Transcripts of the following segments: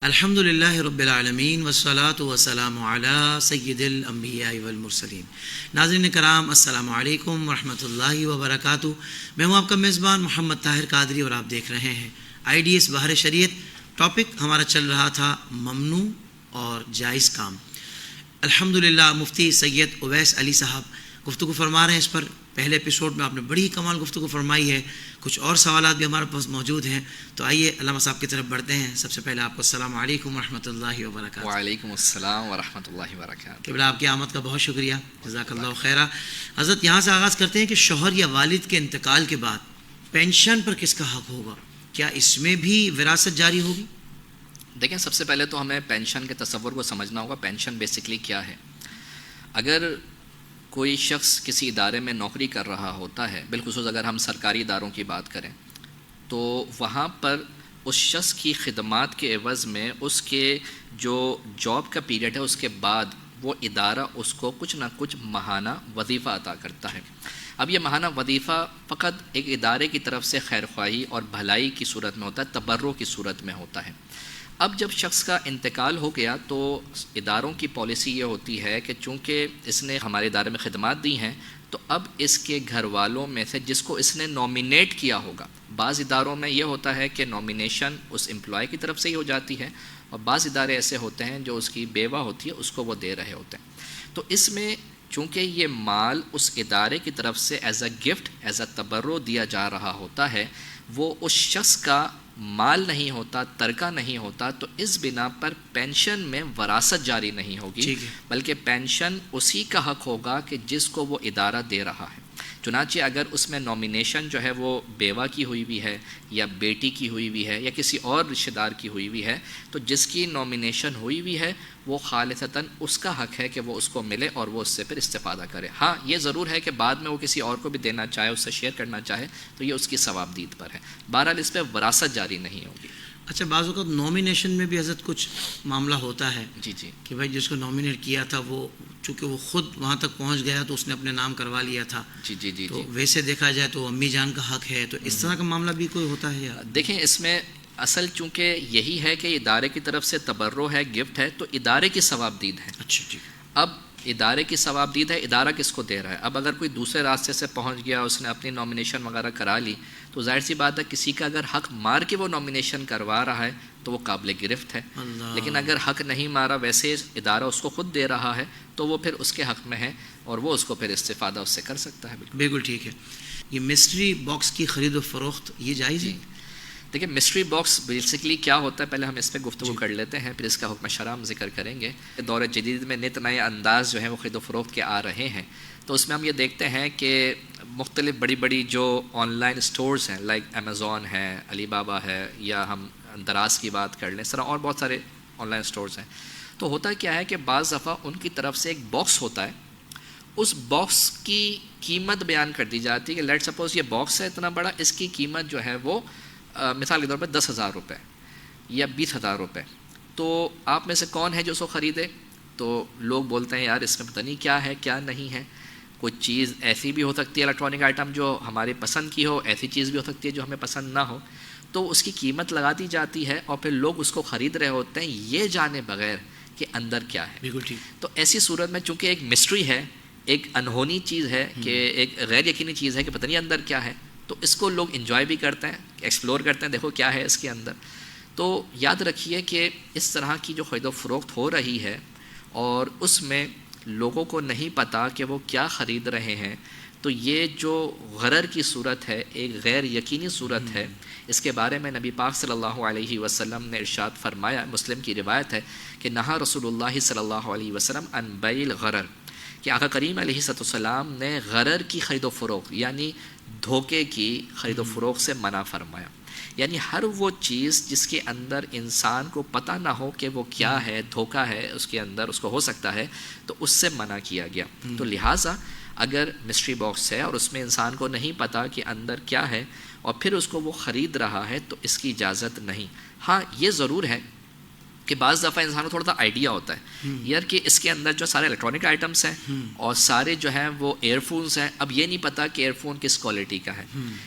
الحمد للہ رب العالمین والصلاة والسلام علی سید الانبیاء والمرسلین۔ ناظرین کرام، السلام علیکم ورحمۃ اللہ وبرکاتہ۔ میں ہوں آپ کا میزبان محمد طاہر قادری اور آپ دیکھ رہے ہیں IDS بہار شریعت۔ ٹاپک ہمارا چل رہا تھا ممنوع اور جائز کام۔ الحمدللہ مفتی سید اویس علی صاحب گفتگو فرما رہے ہیں اس پر۔ پہلے ایپیسوڈ میں آپ نے بڑی کمال گفتگو فرمائی ہے، کچھ اور سوالات بھی ہمارے پاس موجود ہیں، تو آئیے علامہ صاحب کی طرف بڑھتے ہیں۔ سب سے پہلے آپ کو السلام علیکم ورحمۃ اللہ وبرکاتہ۔ وعلیکم السلام ورحمۃ اللہ وبرکاتہ۔ قبلہ آپ کی آمد کا بہت شکریہ، جزاک اللہ خیرہ۔ حضرت یہاں سے آغاز کرتے ہیں کہ شوہر یا والد کے انتقال کے بعد پینشن پر کس کا حق ہوگا؟ کیا اس میں بھی وراثت جاری ہوگی؟ دیکھیں، سب سے پہلے تو ہمیں پینشن کے تصور کو سمجھنا ہوگا۔ پینشن بیسکلی کیا ہے؟ اگر کوئی شخص کسی ادارے میں نوکری کر رہا ہوتا ہے، بالخصوص اگر ہم سرکاری اداروں کی بات کریں، تو وہاں پر اس شخص کی خدمات کے عوض میں اس کے جو جاب کا پیریڈ ہے اس کے بعد وہ ادارہ اس کو کچھ نہ کچھ ماہانہ وظیفہ عطا کرتا ہے۔ اب یہ ماہانہ وظیفہ فقط ایک ادارے کی طرف سے خیر خواہی اور بھلائی کی صورت میں ہوتا ہے، تبرع کی صورت میں ہوتا ہے۔ اب جب شخص کا انتقال ہو گیا تو اداروں کی پالیسی یہ ہوتی ہے کہ چونکہ اس نے ہمارے ادارے میں خدمات دی ہیں، تو اب اس کے گھر والوں میں سے جس کو اس نے نومینیٹ کیا ہوگا، بعض اداروں میں یہ ہوتا ہے کہ نومینیشن اس امپلائی کی طرف سے ہی ہو جاتی ہے، اور بعض ادارے ایسے ہوتے ہیں جو اس کی بیوہ ہوتی ہے اس کو وہ دے رہے ہوتے ہیں۔ تو اس میں چونکہ یہ مال اس ادارے کی طرف سے as a gift, as a تبرع دیا جا رہا ہوتا ہے، وہ اس شخص کا مال نہیں ہوتا، ترکہ نہیں ہوتا، تو اس بنا پر پینشن میں وراثت جاری نہیں ہوگی، بلکہ پینشن اسی کا حق ہوگا کہ جس کو وہ ادارہ دے رہا ہے۔ چنانچہ اگر اس میں نومینیشن جو ہے وہ بیوہ کی ہوئی بھی ہے یا بیٹی کی ہوئی بھی ہے یا کسی اور رشتہ دار کی ہوئی بھی ہے، تو جس کی نومینیشن ہوئی بھی ہے وہ خالصتاً اس کا حق ہے کہ وہ اس کو ملے اور وہ اس سے پھر استفادہ کرے۔ ہاں، یہ ضرور ہے کہ بعد میں وہ کسی اور کو بھی دینا چاہے، اس سے شیئر کرنا چاہے، تو یہ اس کی ثوابدید پر ہے۔ بہرحال اس پہ وراثت جاری نہیں ہوگی۔ اچھا، بعض اوقات نومینیشن میں بھی حضرت کچھ معاملہ ہوتا ہے جی کہ بھائی جس کو نومینیٹ کیا تھا وہ چونکہ وہ خود وہاں تک پہنچ گیا تو اس نے اپنے نام کروا لیا تھا، تو ویسے دیکھا جائے تو امی جان کا حق ہے، تو اس طرح کا معاملہ بھی کوئی ہوتا ہے یا؟ دیکھیں، اس میں اصل چونکہ یہی ہے کہ ادارے کی طرف سے تبرع ہے، گفٹ ہے، تو ادارے کی ثوابدید ہے۔ اچھا، ٹھیک۔ اب ادارے کی ثوابدید ہے، ادارہ کس کو دے رہا ہے؟ اب اگر کوئی دوسرے راستے سے پہنچ گیا، اس نے اپنی نومینیشن وغیرہ کرا لی، تو ظاہر سی بات ہے کسی کا اگر حق مار کے وہ نومینیشن کروا رہا ہے تو وہ قابل گرفت ہے۔ لیکن اگر حق نہیں مارا، ویسے ادارہ اس کو خود دے رہا ہے، تو وہ پھر اس کے حق میں ہے اور وہ اس کو پھر استفادہ اس سے کر سکتا ہے۔ بالکل ٹھیک ہے۔ یہ مسٹری باکس کی خرید و فروخت یہ جائز ہے؟ دیکھیں، مسٹری باکس بیسکلی کیا ہوتا ہے، پہلے ہم اس پہ گفتگو کر لیتے ہیں، پھر اس کا حکم شرع ہم ذکر کریں گے۔ دور جدید میں نت نئے انداز جو ہیں وہ خرید و فروخت کے آ رہے ہیں، تو اس میں ہم یہ دیکھتے ہیں کہ مختلف بڑی بڑی جو آن لائن سٹورز ہیں، لائک امیزون ہے، علی بابا ہے، یا ہم دراز کی بات کر لیں، اس طرح اور بہت سارے آن لائن سٹورز ہیں۔ تو ہوتا کیا ہے کہ بعض دفعہ ان کی طرف سے ایک باکس ہوتا ہے، اس باکس کی قیمت بیان کر دی جاتی ہے کہ لیٹ سپوز یہ باکس ہے اتنا بڑا، اس کی قیمت جو ہے وہ مثال کے طور پر 10,000 روپے یا 20,000 روپے۔ تو آپ میں سے کون ہے جو اس کو خریدے؟ تو لوگ بولتے ہیں یار اس میں پتہ نہیں کیا ہے کیا نہیں ہے، کوئی چیز ایسی بھی ہو سکتی ہے، الیکٹرانک آئٹم جو ہماری پسند کی ہو، ایسی چیز بھی ہو سکتی ہے جو ہمیں پسند نہ ہو، تو اس کی قیمت لگا دی جاتی ہے اور پھر لوگ اس کو خرید رہے ہوتے ہیں یہ جانے بغیر کہ اندر کیا ہے۔ بالکل ٹھیک۔ تو ایسی صورت میں چونکہ ایک مسٹری ہے، ایک انہونی چیز ہے، کہ ایک غیر یقینی چیز ہے کہ پتہ نہیں اندر کیا ہے، تو اس کو لوگ انجوائے بھی کرتے ہیں، ایکسپلور کرتے ہیں، دیکھو کیا ہے اس کے اندر۔ تو یاد رکھیے کہ اس طرح کی جو خرید و فروخت ہو رہی ہے اور اس میں لوگوں کو نہیں پتہ کہ وہ کیا خرید رہے ہیں، تو یہ جو غرر کی صورت ہے، ایک غیر یقینی صورت ہے، اس کے بارے میں نبی پاک صلی اللہ علیہ وسلم نے ارشاد فرمایا، مسلم کی روایت ہے کہ نہا رسول اللہ صلی اللہ علیہ وسلم عن بیع الغرر، کہ آقا کریم علیہ السلام نے غرر کی خرید و فروخت یعنی دھوکے کی خرید و فروخت سے منع فرمایا۔ یعنی ہر وہ چیز جس کے اندر انسان کو پتہ نہ ہو کہ وہ کیا ہے، دھوکہ ہے اس کے اندر، اس کو ہو سکتا ہے، تو اس سے منع کیا گیا۔ تو لہٰذا اگر مسٹری باکس ہے اور اس میں انسان کو نہیں پتہ کہ اندر کیا ہے اور پھر اس کو وہ خرید رہا ہے، تو اس کی اجازت نہیں۔ ہاں، یہ ضرور ہے کہ بعض دفعہ انسان کو تھوڑا سا آئیڈیا ہوتا ہے یار کہ اس کے اندر جو سارے الیکٹرانک آئٹمس ہیں اور سارے جو ہیں وہ ایئر فونس ہیں، اب یہ نہیں پتہ کہ ایئر فون کس کوالٹی کا ہے،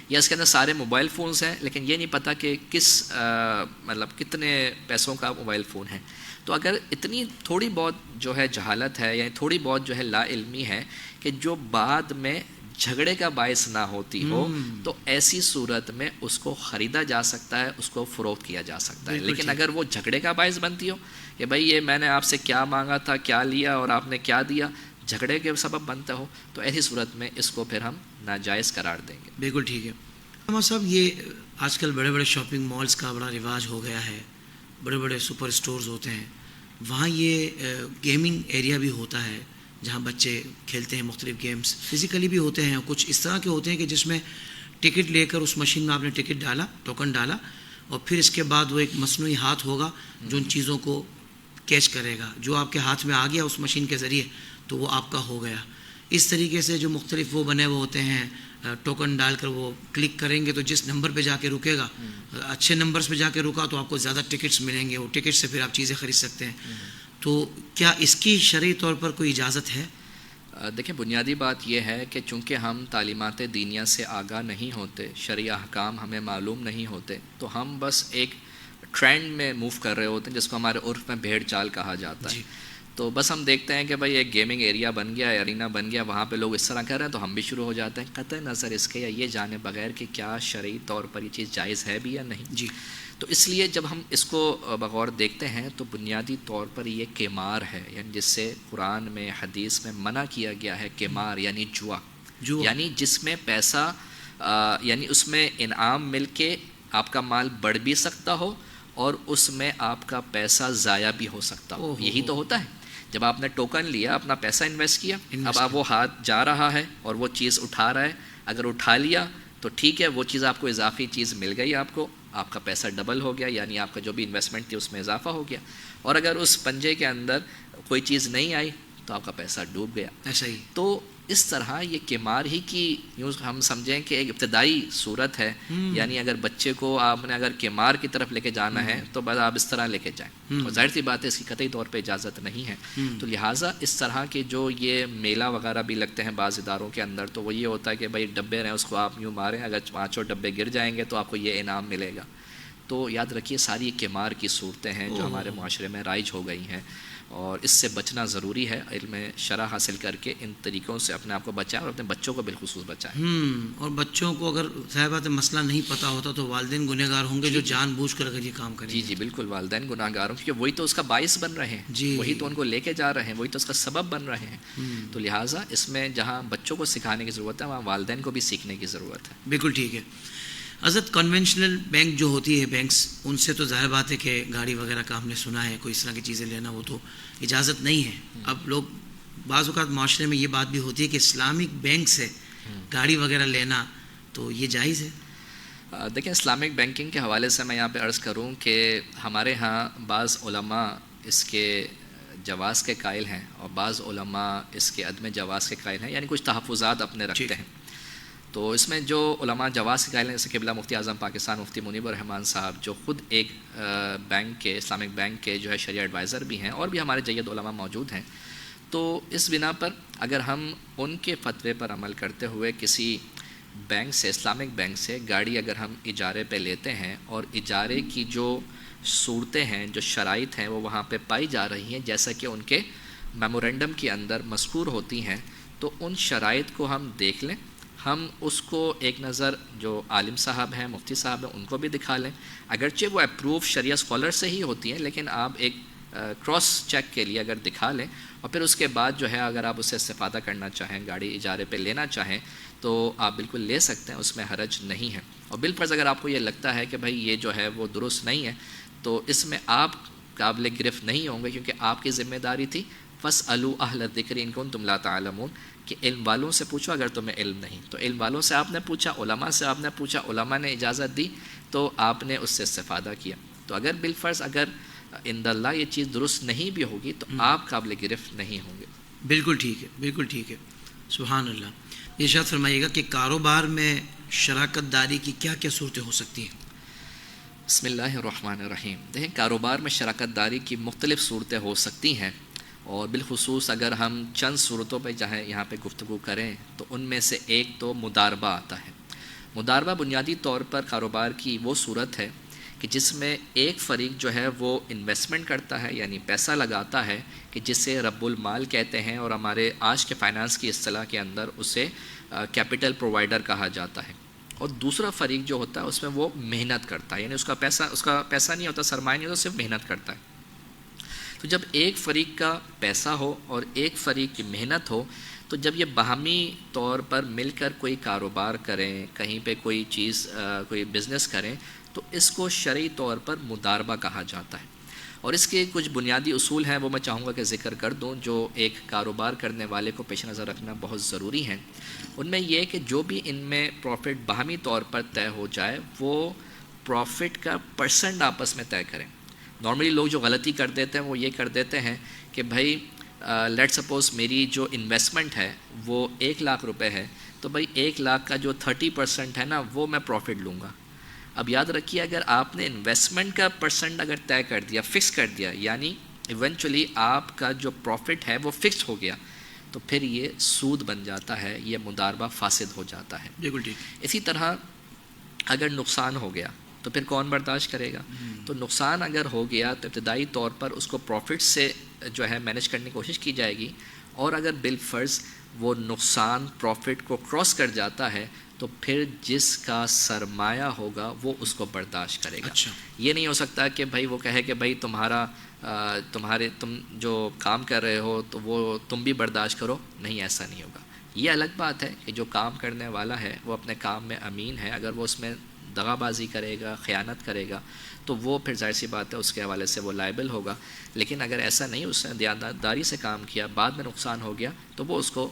یا اس کے اندر سارے موبائل فونس ہیں لیکن یہ نہیں پتہ کہ کس مطلب کتنے پیسوں کا موبائل فون ہے. تو اگر اتنی تھوڑی بہت جو ہے جہالت ہے، یعنی تھوڑی بہت جو ہے لا علمی ہے کہ جو بعد میں جھگڑے کا باعث نہ ہوتی ہو، تو ایسی صورت میں اس کو خریدا جا سکتا ہے، اس کو فروخت کیا جا سکتا ہے. لیکن اگر وہ جھگڑے کا باعث بنتی ہو کہ بھائی یہ میں نے آپ سے کیا مانگا تھا، کیا لیا اور آپ نے کیا دیا، جھگڑے کے سبب بنتا ہو، تو ایسی صورت میں اس کو پھر ہم ناجائز قرار دیں گے. بالکل ٹھیک ہے. ہمارا صاحب یہ آج کل بڑے بڑے شاپنگ مالز کا بڑا رواج ہو گیا ہے، بڑے بڑے سپر اسٹورز ہوتے ہیں، وہاں یہ گیمنگ ایریا بھی ہوتا ہے جہاں بچے کھیلتے ہیں مختلف گیمز، فزیکلی بھی ہوتے ہیں، کچھ اس طرح کے ہوتے ہیں کہ جس میں ٹکٹ لے کر اس مشین میں آپ نے ٹکٹ ڈالا، ٹوکن ڈالا، اور پھر اس کے بعد وہ ایک مصنوعی ہاتھ ہوگا جو ان چیزوں کو کیچ کرے گا، جو آپ کے ہاتھ میں آ گیا اس مشین کے ذریعے تو وہ آپ کا ہو گیا. اس طریقے سے جو مختلف وہ بنے ہوئے ہوتے ہیں، ٹوکن ڈال کر وہ کلک کریں گے تو جس نمبر پہ جا کے رکے گا، اچھے نمبرز پہ جا کے رکا تو آپ کو زیادہ ٹکٹس ملیں گے، وہ ٹکٹ سے پھر آپ چیزیں خرید سکتے ہیں. تو کیا اس کی شرعی طور پر کوئی اجازت ہے؟ دیکھیں، بنیادی بات یہ ہے کہ چونکہ ہم تعلیمات دینیہ سے آگاہ نہیں ہوتے، شرعی احکام ہمیں معلوم نہیں ہوتے، تو ہم بس ایک ٹرینڈ میں موو کر رہے ہوتے ہیں جس کو ہمارے عرف میں بھیڑ چال کہا جاتا ہے. تو بس ہم دیکھتے ہیں کہ بھائی ایک گیمنگ ایریا بن گیا، ارینا بن گیا، وہاں پہ لوگ اس طرح کر رہے ہیں تو ہم بھی شروع ہو جاتے ہیں، قطع نظر اس کے یا یہ جانے بغیر کہ کیا شرعی طور پر یہ چیز جائز ہے بھی یا نہیں. جی. تو اس لیے جب ہم اس کو بغور دیکھتے ہیں تو بنیادی طور پر یہ قمار ہے، یعنی جس سے قرآن میں حدیث میں منع کیا گیا ہے. قمار یعنی جوا، یعنی جس میں پیسہ یعنی اس میں انعام مل کے آپ کا مال بڑھ بھی سکتا ہو اور اس میں آپ کا پیسہ ضائع بھی ہو سکتا ہو. یہی تو ہوتا ہے. جب آپ نے ٹوکن لیا، اپنا پیسہ انویسٹ کیا، اب آپ وہ ہاتھ جا رہا ہے اور وہ چیز اٹھا رہا ہے، اگر اٹھا لیا تو ٹھیک ہے، وہ چیز آپ کو اضافی چیز مل گئی، آپ کا پیسہ ڈبل ہو گیا، یعنی آپ کا جو بھی انویسٹمنٹ تھی اس میں اضافہ ہو گیا. اور اگر اس پنجے کے اندر کوئی چیز نہیں آئی تو آپ کا پیسہ ڈوب گیا. ایسا ہی. تو اس طرح یہ قمار ہی کی یوں ہم سمجھیں کہ ایک ابتدائی صورت ہے. یعنی اگر بچے کو آپ نے اگر قمار کی طرف لے کے جانا ہے تو بس آپ اس طرح لے کے جائیں، اور ظاہر سی بات ہے اس کی قطعی طور پہ اجازت نہیں ہے. تو لہٰذا اس طرح کے جو یہ میلہ وغیرہ بھی لگتے ہیں بعض اداروں کے اندر، تو وہ یہ ہوتا ہے کہ بھائی ڈبے رہیں، اس کو آپ یوں ماریں، اگر 5 ڈبے گر جائیں گے تو آپ کو یہ انعام ملے گا. تو یاد رکھیے ساری قمار کی صورتیں ہیں جو ہمارے معاشرے میں رائج ہو گئی ہیں، اور اس سے بچنا ضروری ہے. علم شرع حاصل کر کے ان طریقوں سے اپنے آپ کو بچائیں اور اپنے بچوں کو بالخصوص بچائیں. اور بچوں کو اگر صاحبات مسئلہ نہیں پتہ ہوتا تو والدین گنہگار ہوں گے جو جان بوجھ کر اگر یہ کام کریں. جی بالکل، والدین گناہگار ہوں، کیونکہ وہی تو اس کا باعث بن رہے ہیں، وہی تو ان کو لے کے جا رہے ہیں، وہی تو اس کا سبب بن رہے ہیں. تو لہٰذا اس میں جہاں بچوں کو سکھانے کی ضرورت ہے وہاں والدین کو بھی سیکھنے کی ضرورت ہے. بالکل ٹھیک ہے. حضرت کنونشنل بینک جو ہوتی ہے، بینکس، ان سے تو ظاہر بات ہے کہ گاڑی وغیرہ کا ہم نے سنا ہے، کوئی اس طرح کی چیزیں لینا وہ تو اجازت نہیں ہے. اب لوگ بعض اوقات معاشرے میں یہ بات بھی ہوتی ہے کہ اسلامک بینک سے گاڑی وغیرہ لینا تو یہ جائز ہے. دیکھیں، اسلامک بینکنگ کے حوالے سے میں یہاں پہ عرض کروں کہ ہمارے ہاں بعض علماء اس کے جواز کے قائل ہیں اور بعض علماء اس کے عدم جواز کے قائل ہیں، یعنی کچھ تحفظات اپنے رکھتے ہیں. تو اس میں جو علماء جواز کے قائل ہیں، جیسے قبلہ مفتی اعظم پاکستان مفتی منیب الرحمان صاحب، جو خود ایک بینک کے، اسلامک بینک کے جو ہے شرعی ایڈوائزر بھی ہیں، اور بھی ہمارے جید علماء موجود ہیں. تو اس بنا پر اگر ہم ان کے فتوے پر عمل کرتے ہوئے کسی بینک سے، اسلامک بینک سے گاڑی اگر ہم اجارے پہ لیتے ہیں اور اجارے کی جو صورتیں ہیں، جو شرائط ہیں وہ وہاں پہ پائی جا رہی ہیں جیسا کہ ان کے میمورنڈم کے اندر مذکور ہوتی ہیں، تو ان شرائط کو ہم دیکھ لیں، ہم اس کو ایک نظر جو عالم صاحب ہیں، مفتی صاحب ہیں، ان کو بھی دکھا لیں. اگرچہ وہ اپروف شریعہ اسکالر سے ہی ہوتی ہیں، لیکن آپ ایک کراس چیک کے لیے اگر دکھا لیں، اور پھر اس کے بعد جو ہے اگر آپ اس سے استفادہ کرنا چاہیں، گاڑی اجارے پہ لینا چاہیں تو آپ بالکل لے سکتے ہیں، اس میں حرج نہیں ہے. اور بالفرض اگر آپ کو یہ لگتا ہے کہ بھائی یہ جو ہے وہ درست نہیں ہے، تو اس میں آپ قابل گرفت نہیں ہوں گے، کیونکہ آپ کی ذمہ داری تھی فَاسْأَلُوا أَهْلَ الذِّكْرِ إِن كُنتُمْ لَا تَعْلَمُونَ، کہ علم والوں سے پوچھو اگر تمہیں علم نہیں. تو علم والوں سے آپ نے پوچھا، علماء سے آپ نے پوچھا، علماء نے اجازت دی تو آپ نے اس سے استفادہ کیا. تو اگر بالفرض اگر عند اللہ یہ چیز درست نہیں بھی ہوگی تو آپ قابل گرفت نہیں ہوں گے. بالکل ٹھیک ہے، بالکل ٹھیک ہے. سبحان اللہ. ارشاد فرمائیے گا کہ کاروبار میں شراکت داری کی کیا کیا صورتیں ہو سکتی ہیں؟ بسم اللہ الرحمن الرحیم. دیکھیں کاروبار میں شراکت داری کی مختلف صورتیں ہو سکتی ہیں، اور بالخصوص اگر ہم چند صورتوں پہ چاہے یہاں پہ گفتگو کریں تو ان میں سے ایک تو مداربہ آتا ہے. مداربہ بنیادی طور پر کاروبار کی وہ صورت ہے کہ جس میں ایک فریق جو ہے وہ انویسٹمنٹ کرتا ہے، یعنی پیسہ لگاتا ہے، کہ جسے رب المال کہتے ہیں، اور ہمارے آج کے فائنانس کی اصطلاح کے اندر اسے کیپٹل پرووائڈر کہا جاتا ہے. اور دوسرا فریق جو ہوتا ہے اس میں وہ محنت کرتا ہے، یعنی اس کا پیسہ نہیں ہوتا، سرمایہ نہیں ہوتا، صرف محنت کرتا ہے. تو جب ایک فریق کا پیسہ ہو اور ایک فریق کی محنت ہو، تو جب یہ باہمی طور پر مل کر کوئی کاروبار کریں، کہیں پہ کوئی چیز کوئی بزنس کریں، تو اس کو شرعی طور پر مداربہ کہا جاتا ہے. اور اس کے کچھ بنیادی اصول ہیں، وہ میں چاہوں گا کہ ذکر کر دوں، جو ایک کاروبار کرنے والے کو پیش نظر رکھنا بہت ضروری ہیں. ان میں یہ کہ جو بھی ان میں پروفٹ باہمی طور پر طے ہو جائے، وہ پروفٹ کا پرسنٹ آپس میں طے کریں. نارملی لوگ جو غلطی کر دیتے ہیں وہ یہ کر دیتے ہیں کہ بھائی لیٹ سپوز میری جو انویسٹمنٹ ہے وہ 1,00,000 روپے ہے، تو بھائی 1,00,000 کا جو 30% ہے نا وہ میں پروفٹ لوں گا. اب یاد رکھیے، اگر آپ نے انویسٹمنٹ کا پرسنٹ اگر طے کر دیا، فکس کر دیا، یعنی ایونچولی آپ کا جو پروفٹ ہے وہ فکس ہو گیا، تو پھر یہ سود بن جاتا ہے، یہ مداربہ فاسد ہو جاتا ہے. بالکل ٹھیک. اسی طرح اگر نقصان ہو گیا تو پھر کون برداشت کرے گا؟ تو نقصان اگر ہو گیا تو ابتدائی طور پر اس کو پروفٹ سے جو ہے مینیج کرنے کی کوشش کی جائے گی، اور اگر بالفرض وہ نقصان پروفٹ کو کراس کر جاتا ہے تو پھر جس کا سرمایہ ہوگا وہ اس کو برداشت کرے گا. اچھا. یہ نہیں ہو سکتا کہ بھائی وہ کہے کہ بھائی تم جو کام کر رہے ہو تو وہ تم بھی برداشت کرو. نہیں، ایسا نہیں ہوگا. یہ الگ بات ہے کہ جو کام کرنے والا ہے وہ اپنے کام میں امین ہے، اگر وہ اس میں دغا بازی کرے گا، خیانت کرے گا، تو وہ پھر ظاہر سی بات ہے اس کے حوالے سے وہ لائبل ہوگا. لیکن اگر ایسا نہیں، اس نے دیانتداری سے کام کیا، بعد میں نقصان ہو گیا، تو وہ اس کو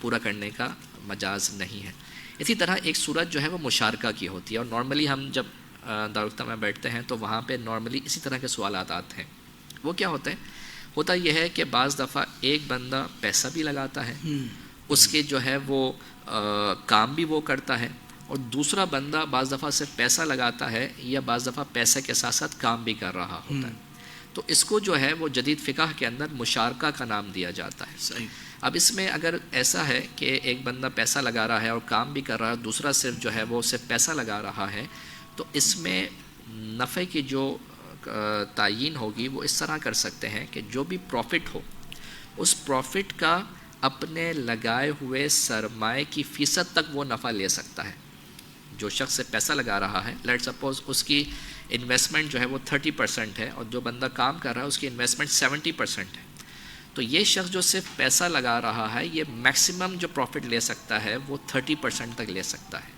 پورا کرنے کا مجاز نہیں ہے. اسی طرح ایک صورت جو ہے وہ مشارکہ کی ہوتی ہے، اور نارملی ہم جب دارالفتہ میں بیٹھتے ہیں تو وہاں پہ نارملی اسی طرح کے سوالات آتے ہیں. وہ کیا ہوتے ہیں؟ ہوتا یہ ہے کہ بعض دفعہ ایک بندہ پیسہ بھی لگاتا ہے، اس کے جو ہے وہ کام بھی وہ کرتا ہے، اور دوسرا بندہ بعض دفعہ صرف پیسہ لگاتا ہے یا بعض دفعہ پیسے کے ساتھ ساتھ کام بھی کر رہا ہوتا ہے. تو اس کو جو ہے وہ جدید فقہ کے اندر مشارکہ کا نام دیا جاتا ہے. صحیح. اب اس میں اگر ایسا ہے کہ ایک بندہ پیسہ لگا رہا ہے اور کام بھی کر رہا ہے، دوسرا صرف جو ہے وہ صرف پیسہ لگا رہا ہے، تو اس میں نفع کی جو تعیین ہوگی وہ اس طرح کر سکتے ہیں کہ جو بھی پروفٹ ہو، اس پروفٹ کا اپنے لگائے ہوئے سرمائے کی فیصد تک وہ نفع لے سکتا ہے. جو شخص سے پیسہ لگا رہا ہے، لیٹ سپوز اس کی انویسٹمنٹ جو ہے وہ 30% ہے، اور جو بندہ کام کر رہا ہے اس کی انویسٹمنٹ 70% ہے، تو یہ شخص جو صرف پیسہ لگا رہا ہے یہ میکسیمم جو پروفٹ لے سکتا ہے وہ 30% تک لے سکتا ہے.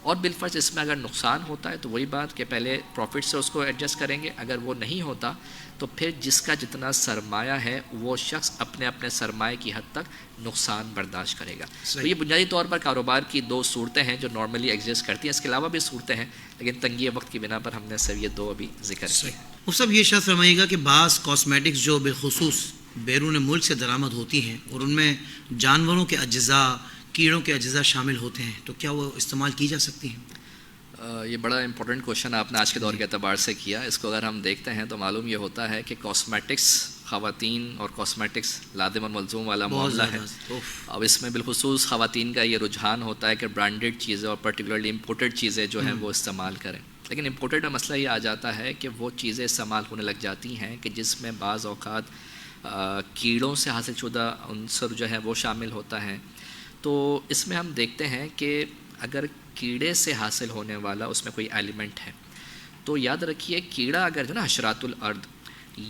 اور بالفرض اس میں اگر نقصان ہوتا ہے تو وہی بات کہ پہلے پروفٹ سے اس کو ایڈجسٹ کریں گے، اگر وہ نہیں ہوتا تو پھر جس کا جتنا سرمایہ ہے وہ شخص اپنے اپنے سرمایہ کی حد تک نقصان برداشت کرے گا. تو یہ بنیادی طور پر کاروبار کی دو صورتیں ہیں جو نارملی ایگزسٹ کرتی ہیں. اس کے علاوہ بھی صورتیں ہیں، لیکن تنگی وقت کی بنا پر ہم نے صرف یہ دو ابھی ذکر کی. صاحب یہ شرط فرمائیے گا کہ بعض کاسمیٹکس جو بالخصوص بیرون ملک سے درآمد ہوتی ہیں اور ان میں جانوروں کے اجزاء، کیڑوں کے اجزاء شامل ہوتے ہیں، تو کیا وہ استعمال کی جا سکتی ہیں؟ یہ بڑا امپورٹنٹ کوشچن آپ نے آج کے دور کے اعتبار سے کیا. اس کو اگر ہم دیکھتے ہیں تو معلوم یہ ہوتا ہے کہ کاسمیٹکس خواتین اور کاسمیٹکس لازم اور ملزوم والا معاملہ ہے. اب اس میں بالخصوص خواتین کا یہ رجحان ہوتا ہے کہ برانڈڈ چیزیں اور پرٹیکولرلی امپورٹڈ چیزیں جو ہیں وہ استعمال کریں. لیکن امپورٹڈ میں مسئلہ یہ آ جاتا ہے کہ وہ چیزیں استعمال ہونے لگ جاتی ہیں کہ جس میں بعض اوقات کیڑوں سے حاصل شدہ عنصر جو ہے وہ شامل ہوتا ہے. تو اس میں ہم دیکھتے ہیں کہ اگر کیڑے سے حاصل ہونے والا اس میں کوئی ایلیمنٹ ہے تو یاد رکھیے کیڑا اگر جو نا حشرات الارض،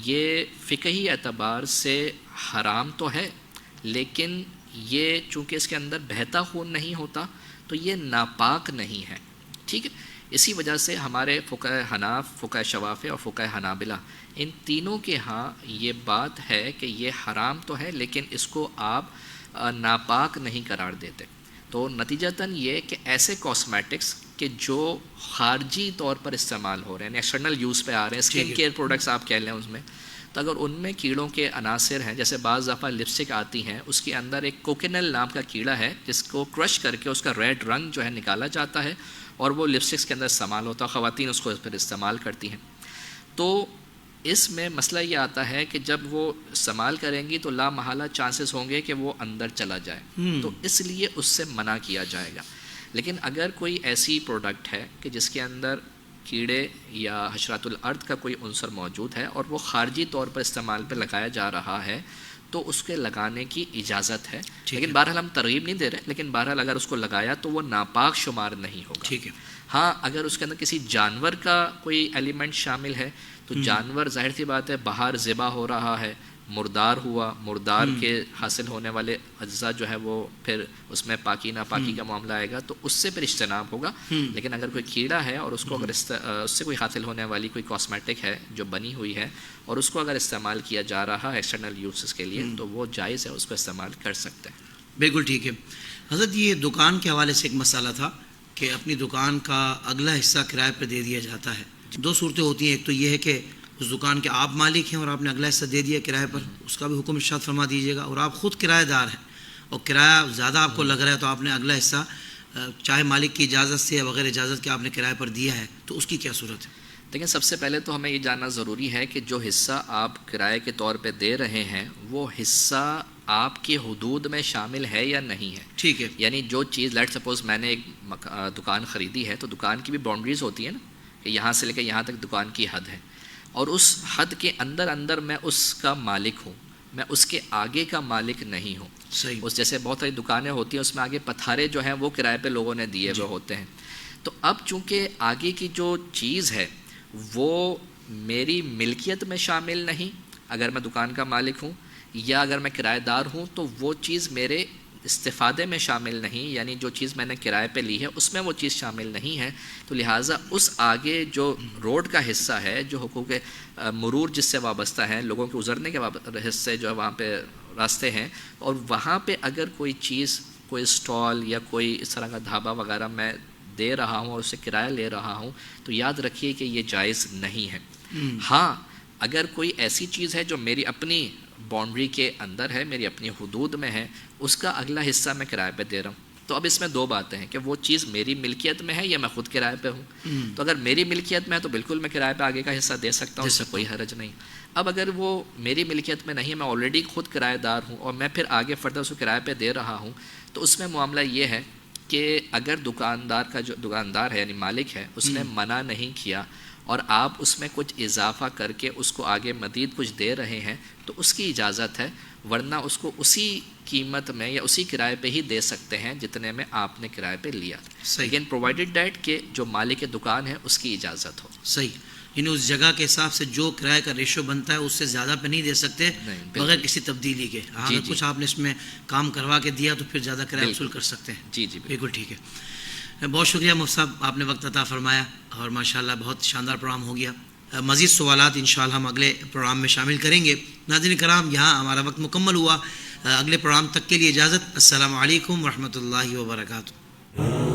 یہ فقہی اعتبار سے حرام تو ہے، لیکن یہ چونکہ اس کے اندر بہتا خون نہیں ہوتا تو یہ ناپاک نہیں ہے. ٹھیک ہے. اسی وجہ سے ہمارے فقہ حناف، فقہ شوافع اور فقہ حنابلہ ان تینوں کے ہاں یہ بات ہے کہ یہ حرام تو ہے لیکن اس کو آپ ناپاک نہیں قرار دیتے. تو نتیجتاً یہ کہ ایسے کاسمیٹکس کہ جو خارجی طور پر استعمال ہو رہے ہیں، ایکسٹرنل یوز پہ آ رہے ہیں، اسکن کیئر پروڈکٹس آپ کہہ لیں اس میں، تو اگر ان میں کیڑوں کے عناصر ہیں، جیسے بعض دفعہ لپسٹک آتی ہیں اس کے اندر ایک کوکینل نام کا کیڑا ہے جس کو کرش کر کے اس کا ریڈ رنگ جو ہے نکالا جاتا ہے اور وہ لپسٹکس کے اندر استعمال ہوتا ہے، خواتین اس کو پھر استعمال کرتی ہیں. تو اس میں مسئلہ یہ آتا ہے کہ جب وہ استعمال کریں گی تو لا محالہ چانسز ہوں گے کہ وہ اندر چلا جائے، تو اس لیے اس سے منع کیا جائے گا. لیکن اگر کوئی ایسی پروڈکٹ ہے کہ جس کے اندر کیڑے یا حشرات الارض کا کوئی عنصر موجود ہے اور وہ خارجی طور پر استعمال پہ لگایا جا رہا ہے تو اس کے لگانے کی اجازت ہے. لیکن بہرحال ہم ترغیب نہیں دے رہے، لیکن بہرحال اگر اس کو لگایا تو وہ ناپاک شمار نہیں ہوگا. ٹھیک ہے. ہاں اگر اس کے اندر کسی جانور کا کوئی ایلیمنٹ شامل ہے تو جانور ظاہر سی بات ہے باہر ذبح ہو رہا ہے، مردار ہوا، مردار کے حاصل ہونے والے اجزاء جو ہے وہ پھر اس میں پاکی ناپاکی کا معاملہ آئے گا تو اس سے پھر اجتناب ہوگا. لیکن اگر کوئی کیڑا ہے اور اس کو اگر اس سے کوئی حاصل ہونے والی کوئی کاسمیٹک ہے جو بنی ہوئی ہے اور اس کو اگر استعمال کیا جا رہا ہے ایکسٹرنل یوزز کے لیے تو وہ جائز ہے، اس کو استعمال کر سکتے ہیں. بالکل ٹھیک ہے. حضرت یہ دکان کے حوالے سے ایک مسئلہ تھا کہ اپنی دکان کا اگلا حصہ کرائے پہ دے دیا جاتا ہے. دو صورتیں ہوتی ہیں، ایک تو یہ ہے کہ اس دکان کے آپ مالک ہیں اور آپ نے اگلا حصہ دے دیا کرائے پر، اس کا بھی حکم ارشاد فرما دیجیے گا. اور آپ خود کرایہ دار ہیں اور کرایہ زیادہ آپ کو لگ رہا ہے تو آپ نے اگلا حصہ چاہے مالک کی اجازت سے یا بغیر اجازت کے آپ نے کرائے پر دیا ہے، تو اس کی کیا صورت ہے؟ لیکن سب سے پہلے تو ہمیں یہ جاننا ضروری ہے کہ جو حصہ آپ کرائے کے طور پہ دے رہے ہیں وہ حصہ آپ کی حدود میں شامل ہے یا نہیں ہے. ٹھیک ہے. یعنی جو چیز لیٹ سپوز میں نے ایک دکان خریدی ہے تو دکان کی بھی باؤنڈریز ہوتی ہیں نا کہ یہاں سے لے کے یہاں تک دکان کی حد ہے اور اس حد کے اندر میں اس کا مالک ہوں، میں اس کے آگے کا مالک نہیں ہوں. صحیح. اس جیسے بہت ساری دکانیں ہوتی ہیں اس میں آگے پتھارے جو ہیں وہ کرائے پہ لوگوں نے دیے ہوئے ہوتے ہیں. تو اب چونکہ آگے کی جو چیز ہے وہ میری ملکیت میں شامل نہیں اگر میں دکان کا مالک ہوں، یا اگر میں کرایہ دار ہوں تو وہ چیز میرے استفادے میں شامل نہیں، یعنی جو چیز میں نے کرائے پہ لی ہے اس میں وہ چیز شامل نہیں ہے. تو لہٰذا اس آگے جو روڈ کا حصہ ہے جو حقوق مرور جس سے وابستہ ہیں، لوگوں کے گزرنے کے حصے جو ہے وہاں پہ راستے ہیں، اور وہاں پہ اگر کوئی چیز، کوئی اسٹال یا کوئی اس طرح کا ڈھابا وغیرہ میں دے رہا ہوں اور اس سے کرایہ لے رہا ہوں تو یاد رکھیے کہ یہ جائز نہیں ہے. ہاں اگر کوئی ایسی چیز ہے جو میری اپنی باؤنڈری کے اندر ہے، میری اپنی حدود میں ہے، اس کا اگلا حصہ میں کرائے پہ دے رہا ہوں تو اب اس میں دو باتیں ہیں کہ وہ چیز میری ملکیت میں ہے یا میں خود کرائے پہ ہوں. تو اگر میری ملکیت میں ہے تو بالکل میں کرائے پہ آگے کا حصہ دے سکتا ہوں، اس سے کوئی حرج نہیں. اب اگر وہ میری ملکیت میں نہیں ہے، میں آلریڈی خود کرایہ دار ہوں اور میں پھر آگے فردر اس کو کرائے پہ دے رہا ہوں تو اس میں معاملہ یہ ہے کہ اگر دکاندار ہے یعنی مالک ہے اس نے منع نہیں کیا اور آپ اس میں کچھ اضافہ کر کے اس کو آگے مزید کچھ دے رہے ہیں تو اس کی اجازت ہے، ورنہ اس کو اسی قیمت میں یا اسی کرائے پہ ہی دے سکتے ہیں جتنے میں آپ نے کرائے پہ لیا. لیکن پرووائڈڈ دیٹ کہ جو مالک دکان ہے اس کی اجازت ہو. صحیح. یعنی اس جگہ کے حساب سے جو کرائے کا ریشو بنتا ہے اس سے زیادہ پہ نہیں دے سکتے بغیر کسی تبدیلی کے. اگر کچھ آپ نے اس میں کام کروا کے دیا تو پھر زیادہ کرایہ وصول کر سکتے ہیں. جی جی بالکل ٹھیک ہے. بہت شکریہ مفتی صاحب، آپ نے وقت عطا فرمایا اور ماشاءاللہ بہت شاندار پروگرام ہو گیا. مزید سوالات انشاءاللہ ہم اگلے پروگرام میں شامل کریں گے. ناظرین کرام، یہاں ہمارا وقت مکمل ہوا. اگلے پروگرام تک کے لیے اجازت. السلام علیکم ورحمۃ اللہ وبرکاتہ.